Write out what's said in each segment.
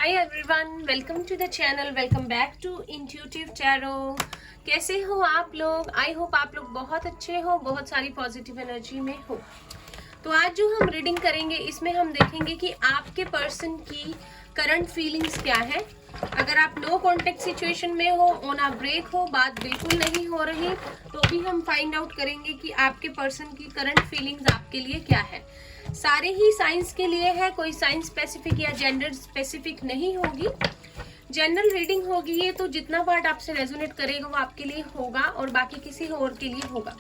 Hi everyone, welcome to the channel. Welcome back to intuitive tarot. कैसे हो आप लोग? आई होप आप लोग बहुत अच्छे हो, बहुत सारी पॉजिटिव एनर्जी में हो। तो आज जो हम रीडिंग करेंगे इसमें हम देखेंगे कि आपके पर्सन की करंट फीलिंग्स क्या है। अगर आप नो कॉन्टेक्ट सिचुएशन में हो, ऑन अ ब्रेक हो, बात बिल्कुल नहीं हो रही, तो भी हम फाइंड आउट करेंगे कि आपके पर्सन की करंट फीलिंग्स आपके लिए क्या है। सारे ही साइंस के लिए है, कोई साइंस स्पेसिफिक या जेंडर स्पेसिफिक नहीं होगी। जनरल रीडिंग होगी ये, तो जितना पार्ट आपसे रेजोनेट करेगा वो आपके लिए होगा और बाकी किसी और के लिए होगा।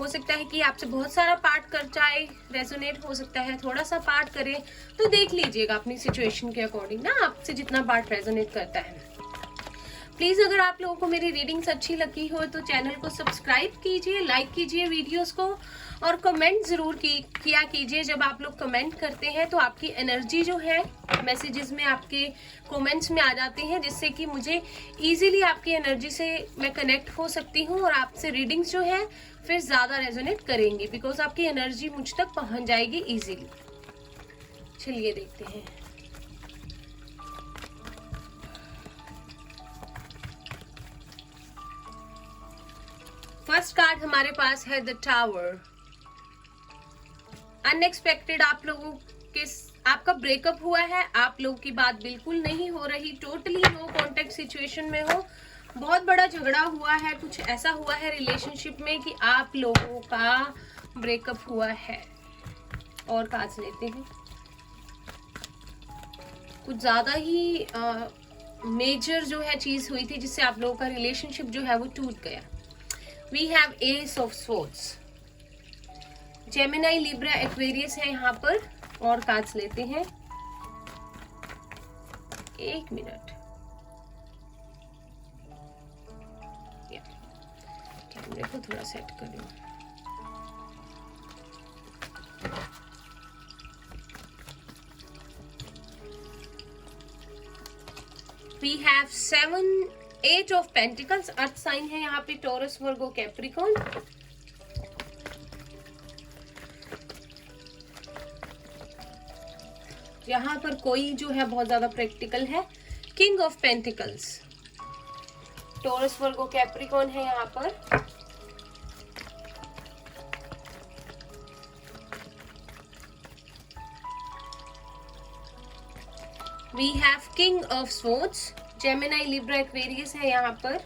हो सकता है कि आपसे बहुत सारा पार्ट कर जाए रेजोनेट, हो सकता है थोड़ा सा पार्ट करे, तो देख लीजिएगा अपनी सिचुएशन के अकॉर्डिंग ना आपसे जितना पार्ट रेजोनेट करता है। प्लीज अगर आप लोगों को मेरी रीडिंग्स अच्छी लगी हो तो चैनल को सब्सक्राइब कीजिए, लाइक कीजिए वीडियोस को और कमेंट जरूर किया कीजिए। जब आप लोग कमेंट करते हैं तो आपकी एनर्जी जो है मैसेजेस में, आपके कमेंट्स में आ जाते हैं, जिससे कि मुझे इजीली आपकी एनर्जी से मैं कनेक्ट हो सकती हूँ और आपसे रीडिंग्स जो है फिर ज्यादा रेजोनेट करेंगे, बिकॉज आपकी एनर्जी मुझ तक पहुंच जाएगी इजीली। चलिए देखते हैं। फर्स्ट कार्ड हमारे पास है द टावर। अनएक्सपेक्टेड आप लोगों के आपका ब्रेकअप हुआ है, आप लोगों की बात बिल्कुल नहीं हो रही, टोटली नो कांटेक्ट सिचुएशन में हो, बहुत बड़ा झगड़ा हुआ है, कुछ ऐसा हुआ है रिलेशनशिप में कि आप लोगों का ब्रेकअप हुआ है। और कांच लेते हैं, कुछ ज्यादा ही मेजर जो है चीज हुई थी जिससे आप लोगों का रिलेशनशिप जो है वो टूट गया। We have ace of swords. Gemini, Libra, Aquarius है यहाँ पर। और कार्ड्स लेते हैं, एक मिनट, कैमरे को थोड़ा सेट कर लूं। We have 8 of pentacles. Earth sign है यहाँ पे टॉरस, वर्गो, कैप्रिकॉर्न। यहाँ पर कोई जो है बहुत ज्यादा प्रैक्टिकल है। King of pentacles, Taurus, Virgo, Capricorn है यहाँ पर। We have king of swords. Gemini, Libra, Aquarius है यहाँ पर।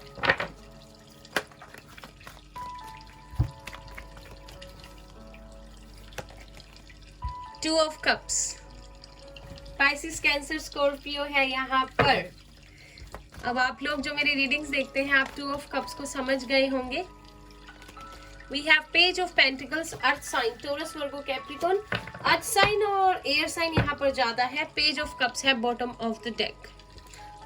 Two of cups, Pisces, Cancer, Scorpio है यहाँ पर। अब आप लोग जो मेरी रीडिंग्स देखते हैं, आप टू ऑफ कप्स को समझ गए होंगे। We have page of pentacles, earth sign, Taurus, Virgo, Capricorn. Earth sign और एयर साइन यहाँ पर ज्यादा है। पेज ऑफ कप्स है bottom of the deck.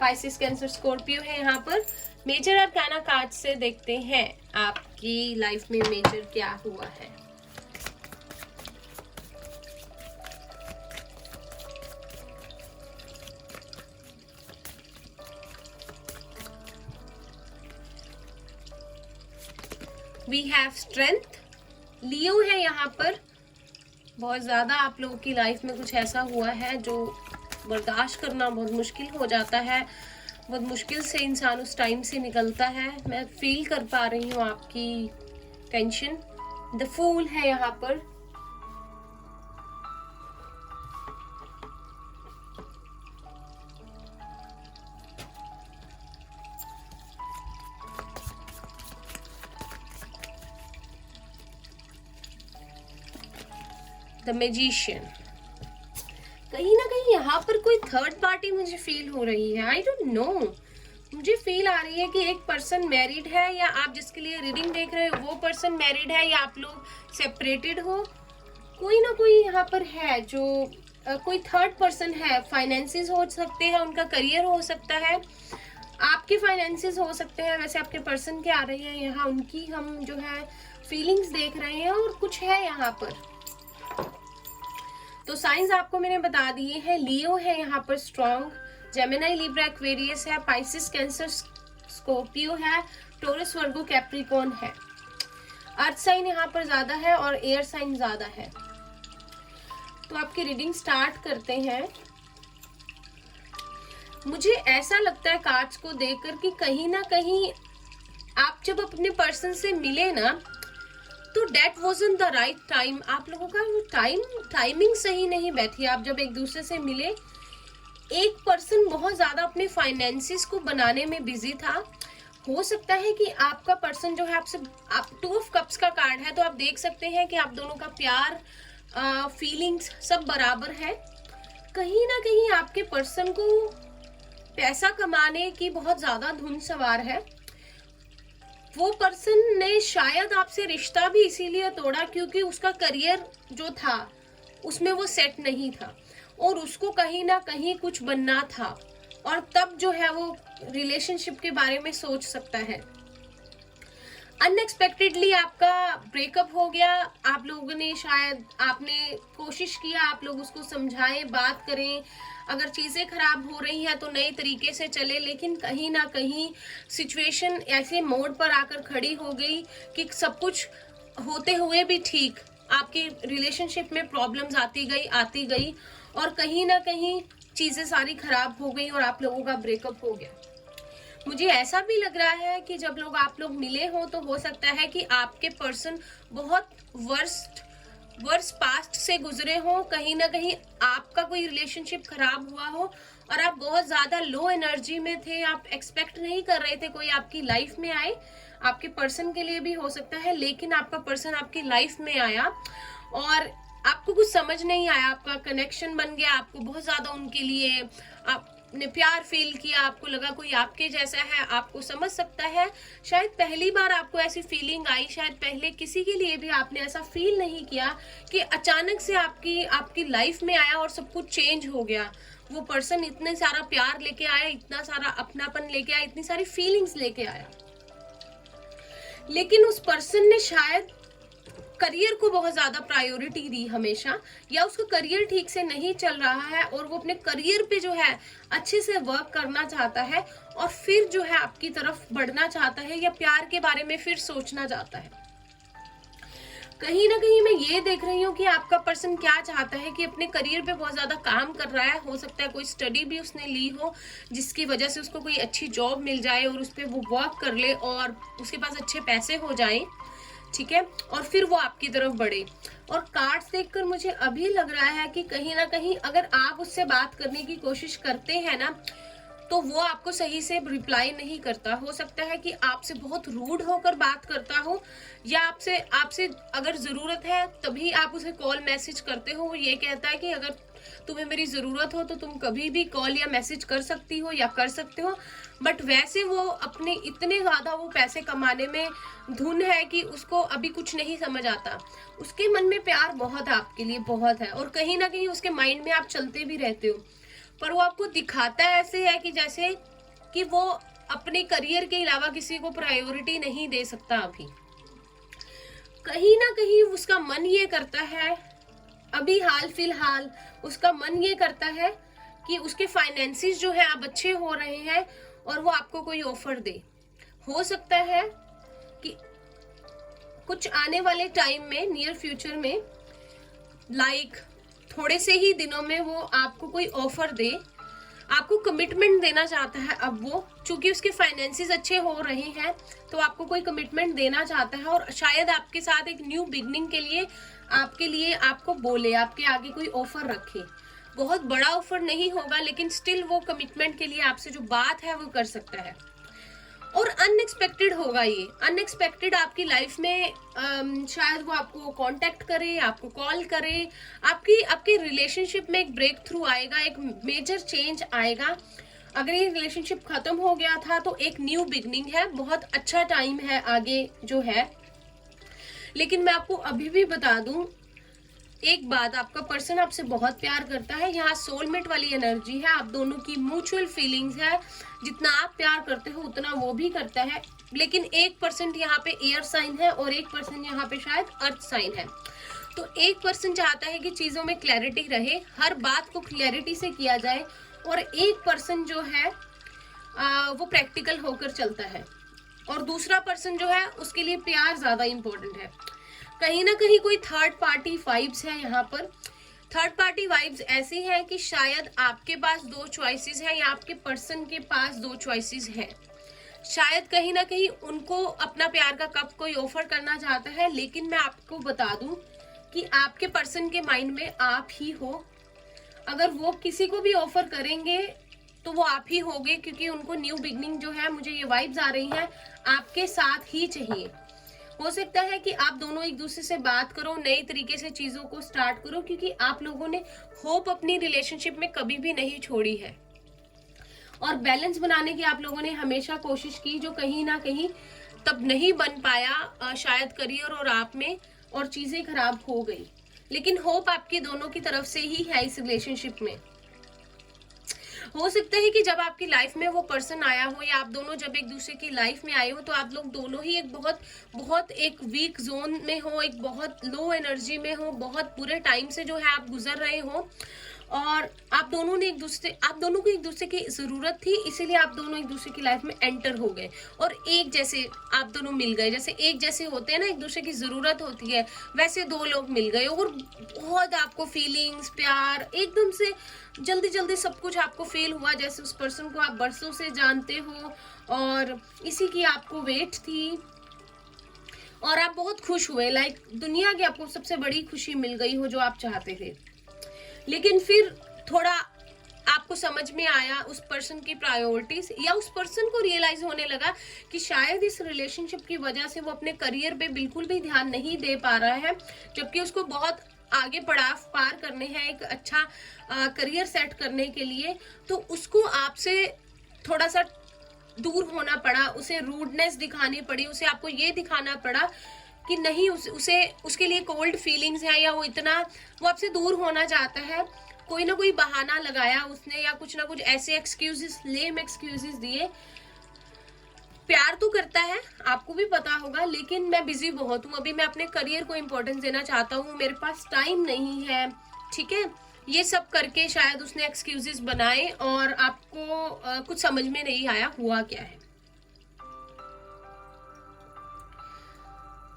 Pisces, Cancer, Scorpio है यहाँ पर। मेजर अरकाना कार्ड से देखते हैं आपकी लाइफ में मेजर क्या हुआ है। We have strength. लियो है यहाँ पर। बहुत ज्यादा आप लोगों की लाइफ में कुछ ऐसा हुआ है जो बर्दाश्त करना बहुत मुश्किल हो जाता है, बहुत मुश्किल से इंसान उस टाइम से निकलता है। मैं फील कर पा रही हूँ आपकी टेंशन। द फूल है यहाँ पर। The magician. कहीं ना कहीं यहाँ पर कोई थर्ड पार्टी मुझे फील हो रही है। आई डोंट नो, मुझे फील आ रही है कि एक पर्सन मैरिड है, या आप जिसके लिए रीडिंग देख रहे हो वो पर्सन मैरिड है, या आप लोग सेपरेटेड हो। कोई ना कोई यहाँ पर है जो कोई थर्ड पर्सन है। फाइनेंसेस हो सकते हैं, उनका करियर हो सकता है, आपके फाइनेंसेस हो सकते हैं। वैसे आपके पर्सन के आ रही है यहाँ, उनकी हम जो है फीलिंग्स देख रहे हैं और कुछ है यहाँ पर। तो साइंस आपको मैंने बता दिए हैं। लियो है यहाँ पर स्ट्रॉन्ग, जेमिनी, लिब्रा, एक्वेरियस है, पाइसिस, कैंसर, स्कॉर्पियो है, टॉरस, वर्गो, कैप्रिकॉर्न है। अर्थ साइन यहाँ पर ज्यादा है और एयर साइन ज्यादा है। तो आपकी रीडिंग स्टार्ट करते हैं। मुझे ऐसा लगता है कार्ड्स को देखकर कि कहीं ना कहीं आप जब अपने पर्सन से मिले ना, तो that wasn't the right time. आप लोगों का टाइमिंग सही नहीं बैठी। आप जब एक दूसरे से मिले, एक पर्सन बहुत ज्यादा अपने फाइनेंसिस को बनाने में बिजी था। हो सकता है कि आपका पर्सन जो है आपसे, आप 2 ऑफ कप्स का कार्ड है, तो आप देख सकते हैं कि आप दोनों का प्यार, फीलिंग्स सब बराबर है। कहीं ना कहीं आपके पर्सन को पैसा कमाने की बहुत ज्यादा धुन सवार है। वो पर्सन ने शायद आपसे रिश्ता भी इसीलिए तोड़ा क्योंकि उसका करियर जो था उसमें वो सेट नहीं था और उसको कहीं ना कहीं कुछ बनना था, और तब जो है वो रिलेशनशिप के बारे में सोच सकता है। अनएक्सपेक्टेडली आपका ब्रेकअप हो गया। आप लोगों ने शायद, आपने कोशिश किया, आप लोग उसको समझाएं, बात करें, अगर चीजें खराब हो रही हैं तो नए तरीके से चले, लेकिन कहीं ना कहीं सिचुएशन ऐसे मोड़ पर आकर खड़ी हो गई कि सब कुछ होते हुए भी ठीक, आपकी रिलेशनशिप में प्रॉब्लम्स आती गई और कहीं ना कहीं चीजें सारी खराब हो गई और आप लोगों का ब्रेकअप हो गया। मुझे ऐसा भी लग रहा है कि जब आप लोग मिले हो तो हो सकता है कि आपके पर्सन बहुत वर्स्ट पास्ट से गुजरे हो, कहीं ना कहीं आपका कोई रिलेशनशिप खराब हुआ हो और आप बहुत ज्यादा लो एनर्जी में थे। आप एक्सपेक्ट नहीं कर रहे थे कोई आपकी लाइफ में आए, आपके पर्सन के लिए भी हो सकता है, लेकिन आपका पर्सन आपकी लाइफ में आया और आपको कुछ समझ नहीं आया, आपका कनेक्शन बन गया, आपको बहुत ज्यादा उनके लिए आपने प्यार फील किया, आपको लगा कोई आपके जैसा है, आपको समझ सकता है। शायद पहली बार आपको ऐसी फीलिंग आई, शायद पहले किसी के लिए भी आपने ऐसा फील नहीं किया कि अचानक से आपकी लाइफ में आया और सब कुछ चेंज हो गया। वो पर्सन इतने सारा प्यार लेके आया, इतना सारा अपनापन लेके आया, इतनी सारी फीलिंग्स लेके आया, लेकिन उस पर्सन ने शायद करियर को बहुत ज्यादा प्रायोरिटी दी हमेशा, या उसका करियर ठीक से नहीं चल रहा है और वो अपने करियर पे जो है अच्छे से वर्क करना चाहता है और फिर जो है आपकी तरफ बढ़ना चाहता है या प्यार के बारे में फिर सोचना चाहता है। कहीं ना कहीं मैं ये देख रही हूँ कि आपका पर्सन क्या चाहता है कि अपने करियर पे बहुत ज्यादा काम कर रहा है। हो सकता है कोई स्टडी भी उसने ली हो जिसकी वजह से उसको कोई अच्छी जॉब मिल जाए और उस पर वो वर्क कर ले और उसके पास अच्छे पैसे हो जाए, ठीक है, और फिर वो आपकी तरफ बढ़े। और कार्ड्स देखकर मुझे अभी लग रहा है कि कहीं ना कहीं अगर आप उससे बात करने की कोशिश करते हैं ना, तो वो आपको सही से रिप्लाई नहीं करता। हो सकता है कि आपसे बहुत रूड होकर बात करता हो, या आपसे अगर जरूरत है तभी आप उसे कॉल मैसेज करते हो। वो ये कहता है कि अगर तुम्हें मेरी जरूरत हो तो तुम कभी भी कॉल या मैसेज कर सकती हो या कर सकते हो, बट वैसे वो अपने इतने ज्यादा वो पैसे कमाने में धुन है कि उसको अभी कुछ नहीं समझ आता। उसके मन में प्यार बहुत है आपके लिए, बहुत है, और कहीं ना कहीं उसके माइंड में आप चलते भी रहते हो, पर वो आपको दिखाता ऐसे है कि जैसे कि वो अपने करियर के अलावा किसी को प्रायोरिटी नहीं दे सकता अभी। कहीं ना कहीं उसका मन ये करता है, अभी हाल फिलहाल उसका मन ये करता है कि उसके फाइनेंसिस जो है अब अच्छे हो रहे हैं और वो आपको कोई ऑफर दे। हो सकता है कि कुछ आने वाले टाइम में, नियर फ्यूचर में, लाइक थोड़े से ही दिनों में वो आपको कोई ऑफर दे, आपको कमिटमेंट देना चाहता है। अब वो चूंकि उसके फाइनेंसिस अच्छे हो रहे हैं तो आपको कोई कमिटमेंट देना चाहता है और शायद आपके साथ एक न्यू बिगनिंग के लिए आपको बोले, आपके आगे कोई ऑफर रखे। बहुत बड़ा ऑफर नहीं होगा, लेकिन स्टिल वो कमिटमेंट के लिए आपसे जो बात है वो कर सकता है। और अनएक्सपेक्टेड होगा ये, अनएक्सपेक्टेड आपकी लाइफ में शायद वो आपको कांटेक्ट करे, आपको कॉल करे, आपकी रिलेशनशिप में एक ब्रेक थ्रू आएगा, एक मेजर चेंज आएगा। अगर ये रिलेशनशिप खत्म हो गया था तो एक न्यू बिगनिंग है, बहुत अच्छा टाइम है आगे जो है। लेकिन मैं आपको अभी भी बता दूं एक बात, आपका पर्सन आपसे बहुत प्यार करता है। यहाँ सोलमेट वाली एनर्जी है, आप दोनों की म्यूचुअल फीलिंग्स है। जितना आप प्यार करते हो उतना वो भी करता है, लेकिन 1% यहाँ पे एयर साइन है और 1% यहाँ पे शायद अर्थ साइन है। तो 1% चाहता है कि चीजों में क्लैरिटी रहे, हर बात को क्लैरिटी से किया जाए, और 1% जो है वो प्रैक्टिकल होकर चलता है, और दूसरा पर्सन जो है उसके लिए प्यार ज्यादा इंपॉर्टेंट है। कहीं ना कहीं कोई थर्ड पार्टी वाइब्स है यहाँ पर, थर्ड पार्टी वाइब्स ऐसी हैं कि शायद आपके पास दो चॉइसेस हैं या आपके पर्सन के पास दो चॉइसेस हैं। शायद कहीं ना कहीं उनको अपना प्यार का कप कोई ऑफर करना चाहता है, लेकिन मैं आपको बता दूं कि आपके पर्सन के माइंड में आप ही हो। अगर वो किसी को भी ऑफर करेंगे तो वो आप ही होगे, क्योंकि उनको न्यू बिगनिंग जो है, मुझे ये वाइब्स आ रही हैं, आपके साथ ही चाहिए। हो सकता है कि आप दोनों एक दूसरे से बात करो, नए तरीके से चीजों को स्टार्ट करो, क्योंकि आप लोगों ने होप अपनी रिलेशनशिप में कभी भी नहीं छोड़ी है और बैलेंस बनाने की आप लोगों ने हमेशा कोशिश की, जो कहीं ना कहीं तब नहीं बन पाया शायद करियर और आप में, और चीजें खराब हो गई। लेकिन होप आपकी दोनों की तरफ से ही है इस रिलेशनशिप में। हो सकता है कि जब आपकी लाइफ में वो पर्सन आया हो या आप दोनों जब एक दूसरे की लाइफ में आए हो तो आप लोग दोनों ही एक बहुत एक वीक जोन में हो, एक बहुत लो एनर्जी में हो, बहुत बुरे टाइम से जो है आप गुजर रहे हो, और आप दोनों को एक दूसरे की जरूरत थी, इसीलिए आप दोनों एक दूसरे की लाइफ में एंटर हो गए और एक जैसे आप दोनों मिल गए। जैसे एक जैसे होते हैं ना, एक दूसरे की जरूरत होती है, वैसे दो लोग मिल गए और बहुत आपको फीलिंग्स, प्यार, एकदम से जल्दी जल्दी सब कुछ आपको फील हुआ, जैसे उस पर्सन को आप बरसों से जानते हो और इसी की आपको वेट थी और आप बहुत खुश हुए। लाइक दुनिया की आपको सबसे बड़ी खुशी मिल गई हो जो आप चाहते थे। लेकिन फिर थोड़ा आपको समझ में आया उस पर्सन की प्रायोरिटीज, या उस पर्सन को रियलाइज होने लगा कि शायद इस रिलेशनशिप की वजह से वो अपने करियर पे बिल्कुल भी ध्यान नहीं दे पा रहा है, जबकि उसको बहुत आगे पड़ाव पार करने हैं एक अच्छा करियर सेट करने के लिए। तो उसको आपसे थोड़ा सा दूर होना पड़ा, उसे रूडनेस दिखानी पड़ी, उसे आपको ये दिखाना पड़ा कि नहीं उसे उसके लिए कोल्ड फीलिंग्स है, या वो आपसे दूर होना चाहता है। कोई ना कोई बहाना लगाया उसने, या कुछ ना कुछ ऐसे एक्सक्यूजेस, लेम एक्सक्यूजेस दिए। प्यार तो करता है, आपको भी पता होगा, लेकिन मैं बिजी बहुत हूँ, अभी मैं अपने करियर को इम्पोर्टेंस देना चाहता हूँ, मेरे पास टाइम नहीं है, ठीक है। ये सब करके शायद उसने एक्सक्यूजेस बनाए और आपको कुछ समझ में नहीं आया हुआ क्या है।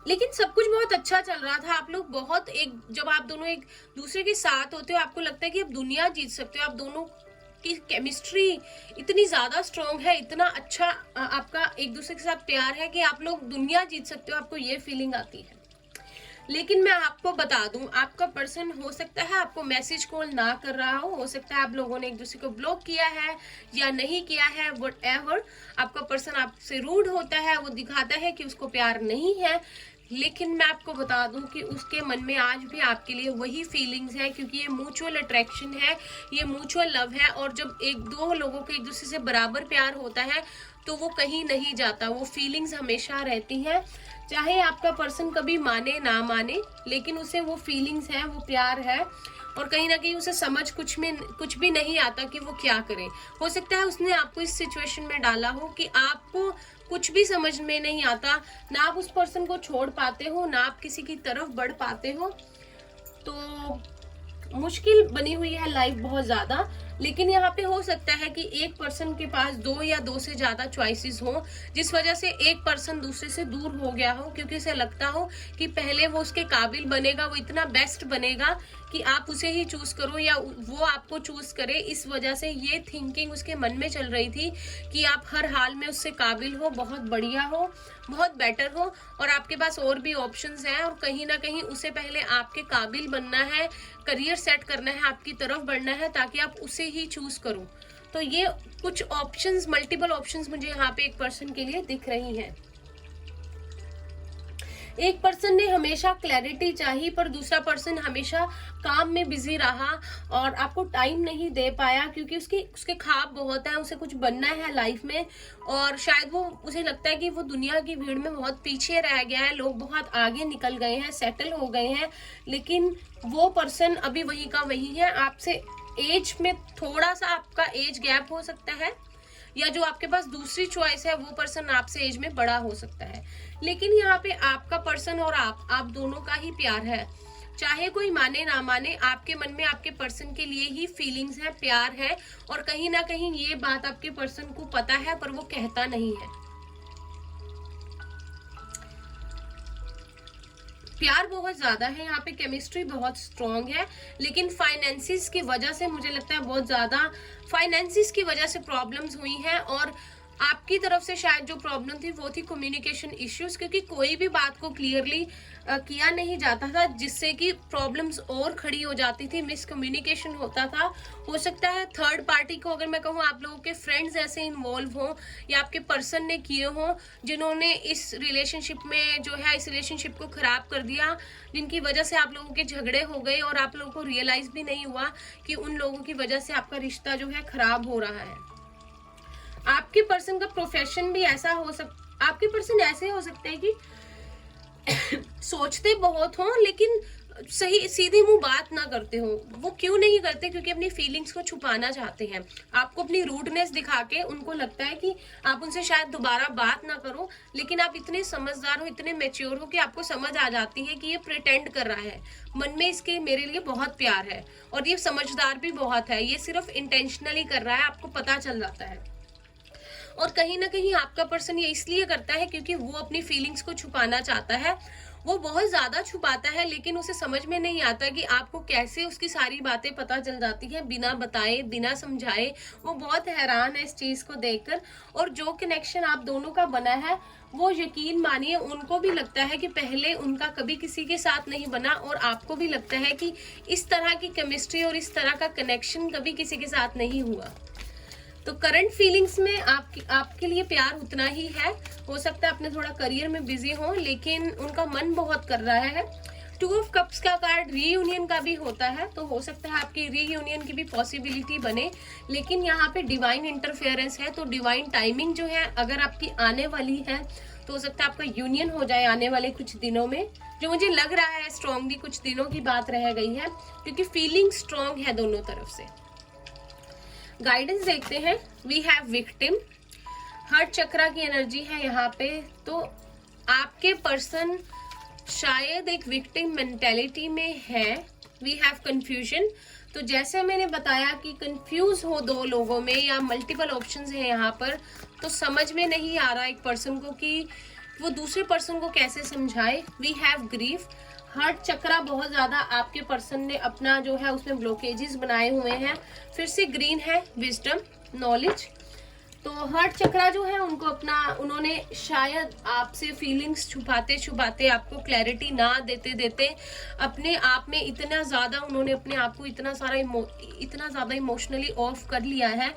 लेकिन सब कुछ बहुत अच्छा चल रहा था, आप लोग बहुत जब आप दोनों एक दूसरे के साथ होते हो आपको लगता है कि आप दुनिया जीत सकते हो। आप दोनों की केमिस्ट्री इतनी ज्यादा स्ट्रॉन्ग है, इतना अच्छा आपका एक दूसरे के साथ प्यार है कि आप लोग दुनिया जीत सकते हो, आपको ये फीलिंग आती है। लेकिन मैं आपको बता दूं, आपका पर्सन हो सकता है आपको मैसेज कॉल ना कर रहा हो सकता है आप लोगों ने एक दूसरे को ब्लॉक किया है या नहीं किया है, व्हाटएवर। आपका पर्सन आपसे रूड होता है, वो दिखाता है कि उसको प्यार नहीं है, लेकिन मैं आपको बता दूं कि उसके मन में आज भी आपके लिए वही फीलिंग्स है, क्योंकि ये म्यूचुअल अट्रैक्शन है, ये म्यूचुअल लव है। और जब एक दो लोगों को एक दूसरे से बराबर प्यार होता है तो वो कहीं नहीं जाता, वो फीलिंग्स हमेशा रहती हैं। चाहे आपका पर्सन कभी माने ना माने, लेकिन उसे वो फीलिंग्स है, वो प्यार है, और कहीं ना कहीं उसे समझ कुछ भी नहीं आता कि वो क्या करे। हो सकता है उसने आपको इस सिचुएशन में डाला हो कि आपको कुछ भी समझ में नहीं आता, ना आप उस पर्सन को छोड़ पाते हो, ना आप किसी की तरफ बढ़ पाते हो। तो मुश्किल बनी हुई है लाइफ बहुत ज्यादा। लेकिन यहाँ पे हो सकता है कि एक पर्सन के पास दो या दो से ज्यादा चॉइसेस हो, जिस वजह से एक पर्सन दूसरे से दूर हो गया हो, क्योंकि उसे लगता हो कि पहले वो उसके काबिल बनेगा, वो इतना बेस्ट बनेगा कि आप उसे ही चूज करो या वो आपको चूज करे। इस वजह से ये थिंकिंग उसके मन में चल रही थी कि आप हर हाल में उससे काबिल हो, बहुत बढ़िया हो, बहुत बेटर हो, और आपके पास और भी ऑप्शंस हैं, और कहीं ना कहीं उसे पहले आपके काबिल बनना है, करियर सेट करना है, आपकी तरफ बढ़ना है, ताकि आप उसे ही चूज करो। तो ये कुछ ऑप्शंस, मल्टीपल ऑप्शंस मुझे यहाँ पे एक पर्सन के लिए दिख रही हैं। एक पर्सन ने हमेशा क्लैरिटी चाहिए, पर दूसरा पर्सन हमेशा काम में बिजी रहा और आपको टाइम नहीं दे पाया, क्योंकि उसके ख्वाब बहुत है, उसे कुछ बनना है लाइफ में, और शायद उसे लगता है कि वो दुनिया की भीड़ में बहुत पीछे रह गया है, लोग बहुत आगे निकल गए हैं, सेटल हो गए हैं, लेकिन वो पर्सन अभी वही का वही है। आपसे एज में थोड़ा सा आपका एज गैप हो सकता है, या जो आपके पास दूसरी चॉइस है वो पर्सन आपसे एज में बड़ा हो सकता है, लेकिन यहाँ पे आपका पर्सन और आप दोनों का ही प्यार है। चाहे कोई माने ना माने, आपके मन में आपके पर्सन के लिए ही फीलिंग्स है, प्यार है, और कहीं ना कहीं ये बात आपके पर्सन को पता है, पर वो कहता नहीं है। प्यार बहुत ज्यादा है यहाँ पे, केमिस्ट्री बहुत स्ट्रांग है, लेकिन फाइनेंसिस की वजह से मुझे लगता है बहुत ज्यादा फाइनेंसिस की वजह से प्रॉब्लम्स हुई हैं। और आपकी तरफ से शायद जो प्रॉब्लम थी वो थी कम्युनिकेशन इश्यूज, क्योंकि कोई भी बात को क्लियरली किया नहीं जाता था, जिससे कि प्रॉब्लम्स और खड़ी हो जाती थी, मिसकम्युनिकेशन होता था। हो सकता है थर्ड पार्टी को, अगर मैं कहूँ आप लोगों के फ्रेंड्स ऐसे इन्वॉल्व हों या आपके पर्सन ने किए हों जिन्होंने इस रिलेशनशिप में जो है इस रिलेशनशिप को खराब कर दिया, जिनकी वजह से आप लोगों के झगड़े हो गए और आप लोगों को रियलाइज भी नहीं हुआ कि उन लोगों की वजह से आपका रिश्ता जो है खराब हो रहा है। आपके पर्सन का प्रोफेशन भी ऐसा हो आपके पर्सन ऐसे हो सकते हैं कि सोचते बहुत हो लेकिन सही सीधे मुंह बात ना करते हो। वो क्यों नहीं करते? क्योंकि अपनी फीलिंग्स को छुपाना चाहते हैं। आपको अपनी रूडनेस दिखा के उनको लगता है कि आप उनसे शायद दोबारा बात ना करो, लेकिन आप इतने समझदार हो, इतने मैच्योर हो कि आपको समझ आ जाती है कि ये प्रिटेंड कर रहा है, मन में इसके मेरे लिए बहुत प्यार है और ये समझदार भी बहुत है, ये सिर्फ इंटेंशनली कर रहा है, आपको पता चल जाता है। और कहीं ना कहीं आपका पर्सन ये इसलिए करता है क्योंकि वो अपनी फीलिंग्स को छुपाना चाहता है। वो बहुत ज्यादा छुपाता है, लेकिन उसे समझ में नहीं आता कि आपको कैसे उसकी सारी बातें पता चल जाती है बिना बताए, बिना समझाए। वो बहुत हैरान है इस चीज को देखकर। और जो कनेक्शन आप दोनों का बना है वो यकीन मानिए उनको भी लगता है कि पहले उनका कभी किसी के साथ नहीं बना, और आपको भी लगता है कि इस तरह की केमिस्ट्री और इस तरह का कनेक्शन कभी किसी के साथ नहीं हुआ। तो करंट फीलिंग्स में आपके लिए प्यार उतना ही है। हो सकता है अपने थोड़ा करियर में बिजी हो, लेकिन उनका मन बहुत कर रहा है। 2 ऑफ कप्स का कार्ड रीयूनियन का भी होता है, तो हो सकता है आपकी रीयूनियन की भी पॉसिबिलिटी बने, लेकिन यहाँ पे डिवाइन इंटरफेरेंस है। तो डिवाइन टाइमिंग जो है अगर आपकी आने वाली है तो हो सकता है आपका यूनियन हो जाए आने वाले कुछ दिनों में, जो मुझे लग रहा है स्ट्रांगली कुछ दिनों की बात रह गई है, क्योंकि फीलिंग स्ट्रांग है दोनों तरफ से। गाइडेंस देखते हैं। वी हैव विक्टिम, हार्ट चक्रा की एनर्जी है यहाँ पे। तो आपके पर्सन शायद एक विक्टिम मेंटेलिटी में है। वी हैव कंफ्यूजन, तो जैसे मैंने बताया कि कंफ्यूज हो दो लोगों में या मल्टीपल ऑप्शंस हैं यहाँ पर, तो समझ में नहीं आ रहा एक पर्सन को कि वो दूसरे पर्सन को कैसे समझाए। वी हैव ग्रीफ, हार्ट चक्रा बहुत ज्यादा आपके पर्सन ने अपना जो है उसमें ब्लॉकेजेस बनाए हुए हैं। फिर से ग्रीन है विजडम, नॉलेज। तो हार्ट चक्रा जो है उनको उन्होंने शायद आपसे फीलिंग्स छुपाते छुपाते, आपको क्लैरिटी ना देते देते अपने आप में इतना ज्यादा उन्होंने अपने आप को इतना ज्यादा इमोशनली ऑफ कर लिया है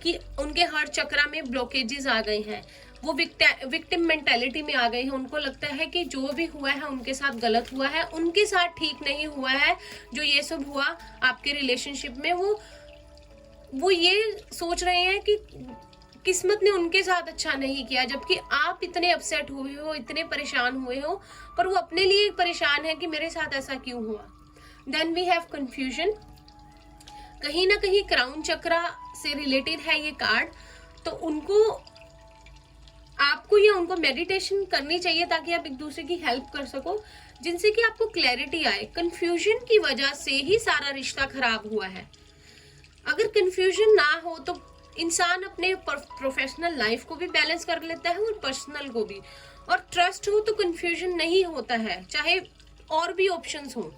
कि उनके हार्ट चक्रा में ब्लॉकेजेस आ गए हैं। वो विक्टिम मेंटालिटी में आ गए हैं। उनको लगता है कि जो भी हुआ है उनके साथ गलत हुआ है, उनके साथ ठीक नहीं हुआ है। जो ये सब हुआ आपके रिलेशनशिप में, वो ये सोच रहे हैं कि किस्मत ने उनके साथ अच्छा नहीं किया, जबकि आप इतने अपसेट हुए हो, इतने परेशान हुए हो, पर वो अपने लिए परेशान है कि मेरे साथ ऐसा क्यों हुआ। देन वी हैव कंफ्यूजन, कहीं ना कहीं क्राउन चक्रा से रिलेटेड है ये कार्ड। तो आपको या उनको मेडिटेशन करनी चाहिए ताकि आप एक दूसरे की हेल्प कर सको, जिनसे कि आपको क्लैरिटी आए। कंफ्यूजन की वजह से ही सारा रिश्ता खराब हुआ है। अगर कंफ्यूजन ना हो तो इंसान अपने प्रोफेशनल लाइफ को भी बैलेंस कर लेता है और पर्सनल को भी। और ट्रस्ट हो तो कंफ्यूजन नहीं होता है, चाहे और भी ऑप्शंस हो।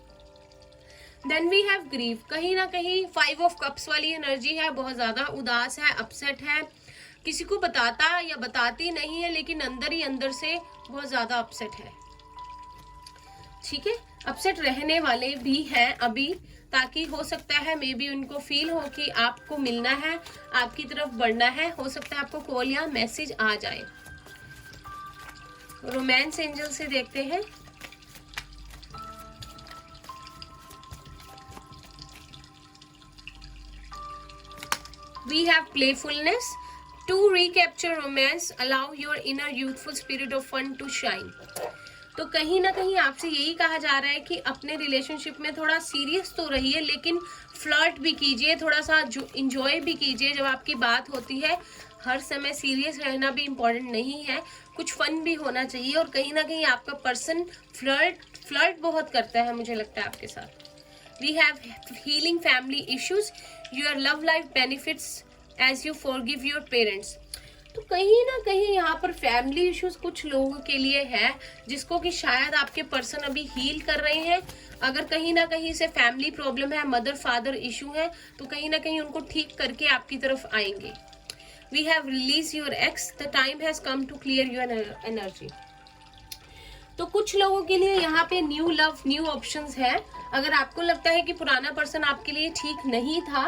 देन वी हैव ग्रीफ, कहीं ना कहीं 5 ऑफ कप्स वाली एनर्जी है, बहुत ज्यादा उदास है, अपसेट है, किसी को बताता या बताती नहीं है, लेकिन अंदर ही अंदर से बहुत ज्यादा अपसेट है। ठीक है, अपसेट रहने वाले भी हैं अभी, ताकि हो सकता है मे बी उनको फील हो कि आपको मिलना है, आपकी तरफ बढ़ना है। हो सकता है आपको कॉल या मैसेज आ जाए। रोमांस एंजल से देखते हैं। We have playfulness. To recapture romance, allow your inner youthful spirit of fun to shine. तो कहीं ना कहीं आपसे यही कहा जा रहा है कि अपने रिलेशनशिप में थोड़ा सीरियस तो रहिए, लेकिन फ्लर्ट भी कीजिए, थोड़ा सा इंजॉय भी कीजिए जब आपकी बात होती है। हर समय सीरियस रहना भी इम्पोर्टेंट नहीं है, कुछ फन भी होना चाहिए। और कहीं ना कहीं आपका पर्सन फ्लर्ट बहुत करता है, मुझे लगता है आपके साथ। We have healing family issues. Your love life benefits as you forgive your parents. तो कहीं ना कहीं यहाँ पर फैमिली इश्यूज कुछ लोगों के लिए है, जिसको कि शायद आपके पर्सन अभी हील कर रहे हैं। अगर कहीं ना कहीं से फैमिली प्रॉब्लम है, मदर फादर इशू है, तो कहीं ना कहीं उनको ठीक करके आपकी तरफ आएंगे। We have release your ex, the time has come to clear your energy. तो कुछ लोगों के लिए यहाँ पे न्यू लव, न्यू ऑप्शंस है। अगर आपको लगता है कि पुराना पर्सन आपके लिए ठीक नहीं था,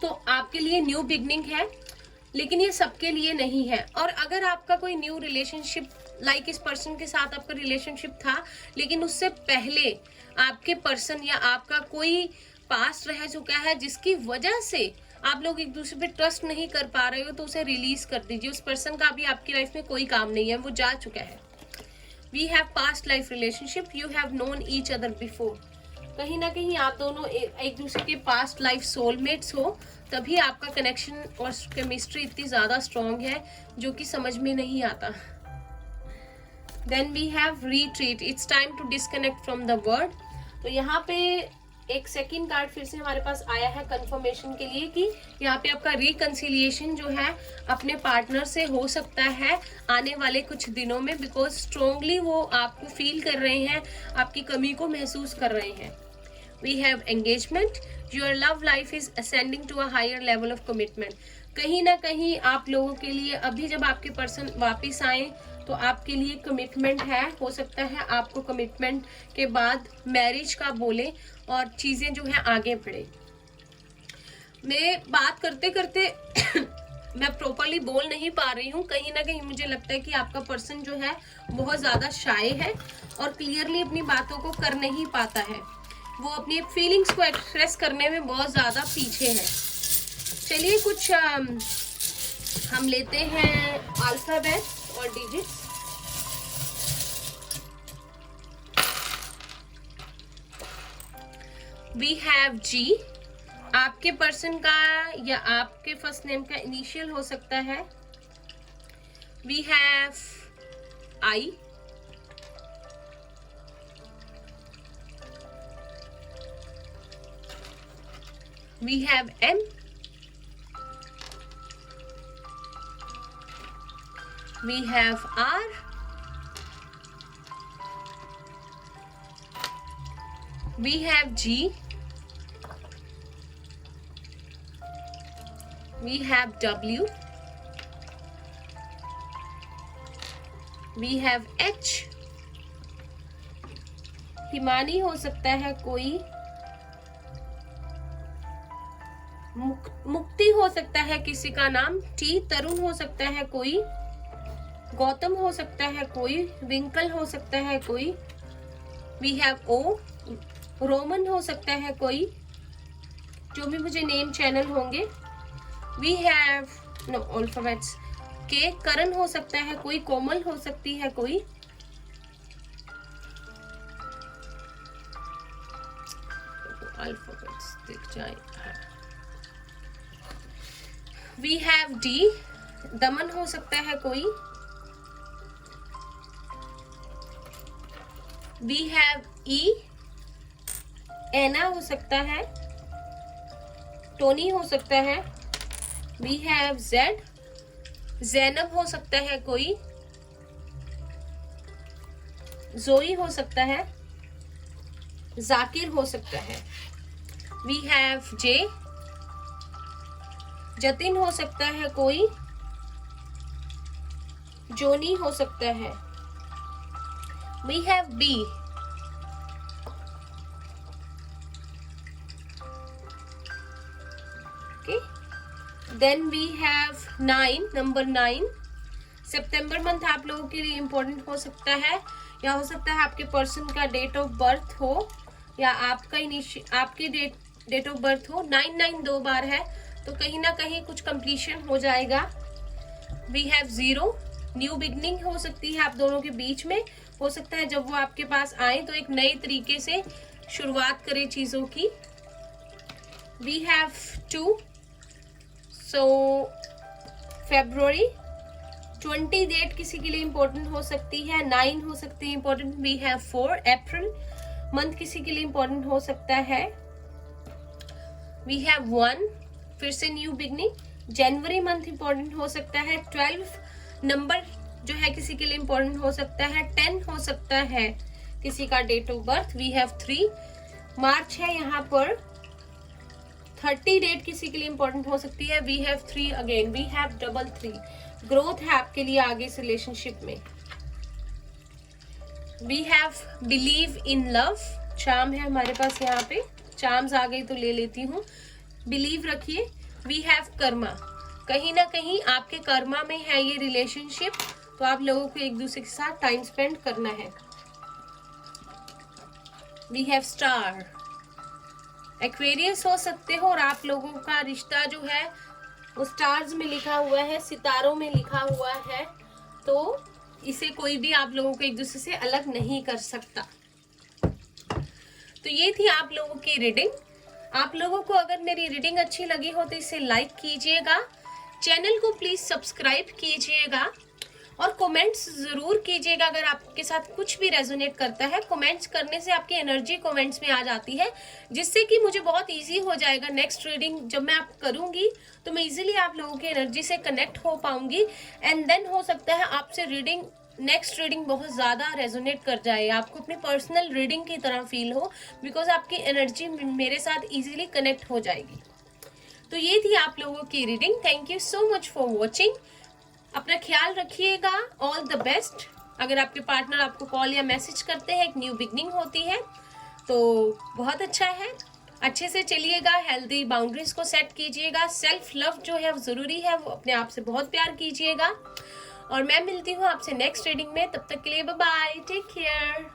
तो आपके लिए न्यू बिगनिंग है, लेकिन ये सबके लिए नहीं है। और अगर आपका कोई न्यू रिलेशनशिप, लाइक इस पर्सन के साथ आपका रिलेशनशिप था, लेकिन उससे पहले आपके पर्सन या आपका कोई पास्ट रह चुका है, जिसकी वजह से आप लोग एक दूसरे पे ट्रस्ट नहीं कर पा रहे हो, तो उसे रिलीज कर दीजिए। उस पर्सन का भी आपकी लाइफ में कोई काम नहीं है, वो जा चुका है। We have past life relationship, you have known each other before. कहीं ना कहीं आप दोनों एक दूसरे के पास्ट लाइफ सोलमेट्स हो, तभी आपका कनेक्शन और केमिस्ट्री इतनी ज्यादा स्ट्रॉन्ग है, जो कि समझ में नहीं आता। Then we have retreat, it's time to disconnect from the world. तो यहाँ पे एक सेकंड कार्ड फिर से हमारे पास आया है कंफर्मेशन के लिए कि यहाँ पे आपका रिकंसिलिएशन जो है अपने पार्टनर से हो सकता है आने वाले कुछ दिनों में, बिकॉज स्ट्रोंगली वो आपको फील कर रहे हैं, आपकी कमी को महसूस कर रहे हैं। We have engagement, your love life is ascending to a higher level of commitment. कहीं ना कहीं आप लोगों के लिए अभी जब आपके पर्सन वापिस आए, तो आपके लिए कमिटमेंट है। हो सकता है आपको कमिटमेंट के बाद मैरिज का बोले और चीजें जो है आगे बढ़े। मैं बात करते करते मैं प्रॉपरली बोल नहीं पा रही हूँ। कहीं ना कहीं मुझे लगता है कि आपका पर्सन जो है बहुत ज्यादा शाय है और क्लियरली अपनी बातों को कर नहीं पाता है। वो अपनी फीलिंग्स को एक्सप्रेस करने में बहुत ज्यादा पीछे है। चलिए कुछ हम लेते हैं अल्फाबेट और डिजिट्स। वी हैव जी, आपके पर्सन का या आपके फर्स्ट नेम का इनिशियल हो सकता है। We have I, we have M, we have R, we have G, we have W, we have H, Himani हो सकता है कोई, मुक्ति हो सकता है किसी का नाम, टी, तरुण हो सकता है कोई, गौतम हो सकता है कोई, विंकल हो सकता है कोई, वी हैव ओ, रोमन हो सकता है कोई, जो भी मुझे नेम चैनल होंगे। वी हैव नो अल्फाबेट्स, के, करण हो सकता है कोई, कोमल हो सकती है कोई, अल्फाबेट्स दिख जाए। वी हैव डी, दमन हो सकता है कोई, वी हैव ई, एना हो सकता है, टोनी हो सकता है। वी हैव जेड, जैनब हो सकता है कोई, जोई हो सकता है, जाकिर हो सकता है। वी हैव जे, जतिन हो सकता है कोई, जोनी हो सकता है। We have B, okay, then we have 9, number 9। September month आप लोगों के लिए इम्पोर्टेंट हो सकता है, या हो सकता है आपके पर्सन का डेट ऑफ बर्थ हो, या आपका आपकी डेट ऑफ बर्थ हो। 9 2 बार है, तो कहीं ना कहीं कुछ कंप्लीशन हो जाएगा। वी हैव 0, न्यू बिगनिंग हो सकती है आप दोनों के बीच में। हो सकता है जब वो आपके पास आए तो एक नए तरीके से शुरुआत करें चीजों की। We have 2, so February 20 date किसी के लिए इंपॉर्टेंट हो सकती है, 9 हो सकती है important. We have 4, April month किसी के लिए इंपॉर्टेंट हो सकता है। वी हैव 1, फिर से न्यू बिगनिंग, जनवरी मंथ इंपॉर्टेंट हो सकता है, 12 नंबर जो है किसी के लिए इंपॉर्टेंट हो सकता है, 10 हो सकता है किसी का date of birth. We have 3 March है यहाँ पर, 30 डेट किसी के लिए इंपॉर्टेंट हो सकती है। We have 3 again, we have 3 growth है आपके लिए आगे इस रिलेशनशिप में। We have believe in love, charm है हमारे पास यहाँ पे, चार्म्स आ गई तो ले लेती हूँ, बिलीव रखिए। वी हैव कर्मा, कहीं ना कहीं आपके कर्मा में है ये रिलेशनशिप, तो आप लोगों को एक दूसरे के साथ टाइम स्पेंड करना है। वी हैव स्टार, एक्वेरियस हो सकते हो और आप लोगों का रिश्ता जो है वो स्टार्स में लिखा हुआ है, सितारों में लिखा हुआ है, तो इसे कोई भी आप लोगों को एक दूसरे से अलग नहीं कर सकता। तो ये थी आप लोगों की रीडिंग। आप लोगों को अगर मेरी रीडिंग अच्छी लगी हो तो इसे लाइक कीजिएगा, चैनल को प्लीज सब्सक्राइब कीजिएगा और कमेंट्स जरूर कीजिएगा। अगर आपके साथ कुछ भी रेजोनेट करता है, कमेंट्स करने से आपकी एनर्जी कमेंट्स में आ जाती है, जिससे कि मुझे बहुत इजी हो जाएगा नेक्स्ट रीडिंग जब मैं आप करूंगी तो मैं इजीली आप लोगों की एनर्जी से कनेक्ट हो पाऊंगी। एंड देन हो सकता है आपसे रीडिंग, नेक्स्ट रीडिंग बहुत ज़्यादा रेजोनेट कर जाए, आपको अपनी पर्सनल रीडिंग की तरह फील हो, बिकॉज आपकी एनर्जी मेरे साथ इजीली कनेक्ट हो जाएगी। तो ये थी आप लोगों की reading. Thank you so much for watching. अपना ख्याल रखिएगा, ऑल द बेस्ट। अगर आपके पार्टनर आपको कॉल या मैसेज करते हैं, एक न्यू बिगनिंग होती है, तो बहुत अच्छा है। अच्छे से चलिएगा, हेल्दी बाउंड्रीज को सेट कीजिएगा, सेल्फ लव जो है वो ज़रूरी है, वो अपने आप से बहुत प्यार कीजिएगा। और मैं मिलती हूँ आपसे नेक्स्ट रीडिंग में, तब तक के लिए बाय बाय, टेक केयर।